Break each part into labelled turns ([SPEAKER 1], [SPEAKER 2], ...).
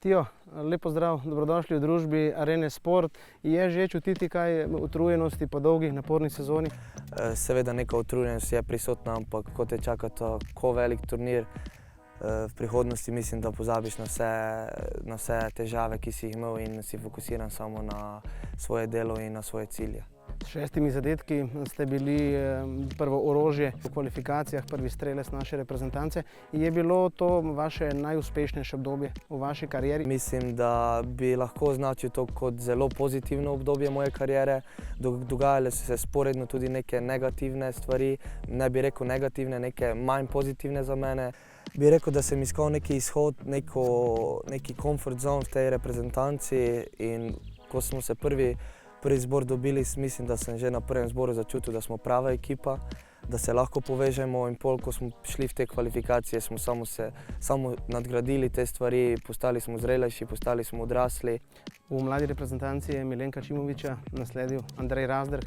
[SPEAKER 1] Tijo, lep pozdrav, dobrodošli v družbi Arene Sport. Je že čutiti kaj utrujenosti po dolgi, naporni sezoni?
[SPEAKER 2] Seveda neka utrujenost je prisotna, ampak ko te čaka tako velik turnir, v prihodnosti mislim, da pozabiš na vse težave, ki si jih imel in si fokusiran samo na svoje delo in na svoje cilje.
[SPEAKER 1] S 6 zadetki ste bili prvo orožje v kvalifikacijah, prvi strelec naše reprezentance. Je bilo to vaše najuspešnejše obdobje v vaši karieri?
[SPEAKER 2] Mislim, da bi lahko označil to kot zelo pozitivno obdobje moje kariere. Dogajale so se sporedno tudi neke negativne stvari, ne bi rekel negativne, neke manj pozitivne za mene. Bi rekel, da sem iskal neki izhod, neki comfort zone v tej reprezentanci, in ko smo se prvi zbor dobili, mislim, da sem že na prvem zboru začutil, da smo prava ekipa, da se lahko povežemo, in pol, ko smo šli v te kvalifikacije, smo samo nadgradili te stvari, postali smo zrelejši, postali smo odrasli.
[SPEAKER 1] V mladi reprezentanci je Milenka Čimovića nasledil Andrej Razdr.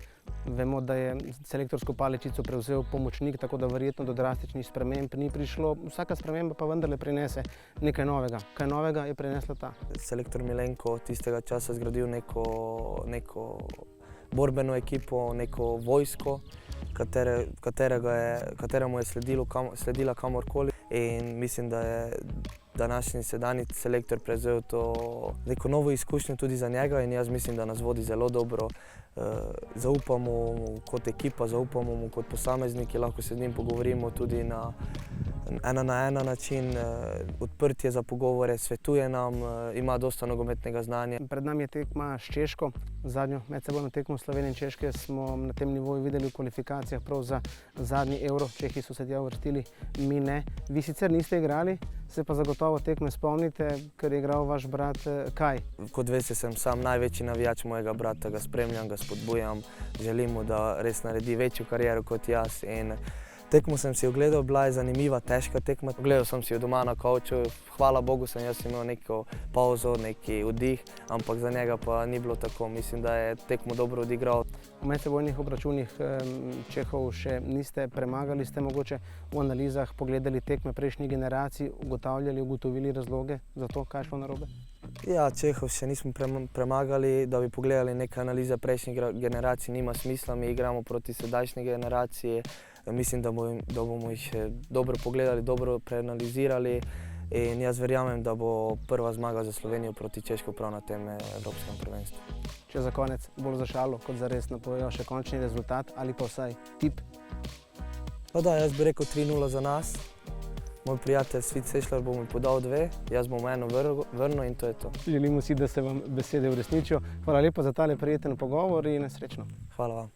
[SPEAKER 1] Vemo, da je selektorsko paličico prevzel pomočnik, tako da verjetno do drastičnih sprememb ni prišlo. Vsaka sprememba pa vendarle prinese nekaj novega. Kaj novega je prinesla ta? Selektor
[SPEAKER 2] Milenko tistega časa zgradil neko borbeno ekipo, neko vojsko, kateremu je sledila kamorkoli, in mislim, da je današnji sedanji selektor prevzel to neko novo izkušnjo tudi za njega, in jaz mislim, da nas vodi zelo dobro. Zaupamo mu kot ekipa, zaupamo mu kot posamezniki, lahko se z njim pogovorimo tudi na ena način, odprt je za pogovore, svetuje nam, ima dosta nogometnega znanja. Pred nami je tekma s Češko, zadnjo medsebojno tekmo Slovenije in Češke smo na tem nivoju videli v kvalifikacijah prav za zadnji Euro. Čehi so se tja uvrstili, mi ne. Vi sicer niste igrali, se pa zagotovo tekme spomnite, ker je igral vaš brat Kaj. Kot veste, sem sam največji navijač mojega brata, ga spremljam, ga spodbujam, želim mu, da res naredi večjo kariero kot jaz. Tekmo sem si ogledal, bila je zanimiva, težka tekma. Ogledal sem si jo doma na kavču, hvala Bogu sem jaz imel neko pauzo, neki oddih, ampak za njega pa ni bilo tako. Mislim, da je tekmo dobro odigral. V medsebojnih obračunih Čehov še niste premagali, ste mogoče v analizah pogledali tekme prejšnjih generacij, ugotovili razloge za to, kaj je šlo narobe? Ja, Čehov še nismo premagali, da bi pogledali neke analize prejšnjih generacij, nima smisla, mi igramo proti sedajšnji generaciji. Mislim, da bomo jih dobro pogledali, dobro preanalizirali, in jaz verjamem, da bo prva zmaga za Slovenijo proti Češko prav na tem evropskem prvenstvu. Če za konec bolj za šalo kot za res napovejo še končni rezultat ali pa vsaj tip? Pa da, jaz bi rekel 3:0 za nas. Moj prijatelj Svit Sešljar bo mi podal 2, jaz bom eno vrnil in to je to. Želimo si, da se vam besede uresničijo. Hvala lepa za tale prijeten pogovor in srečno. Hvala vam.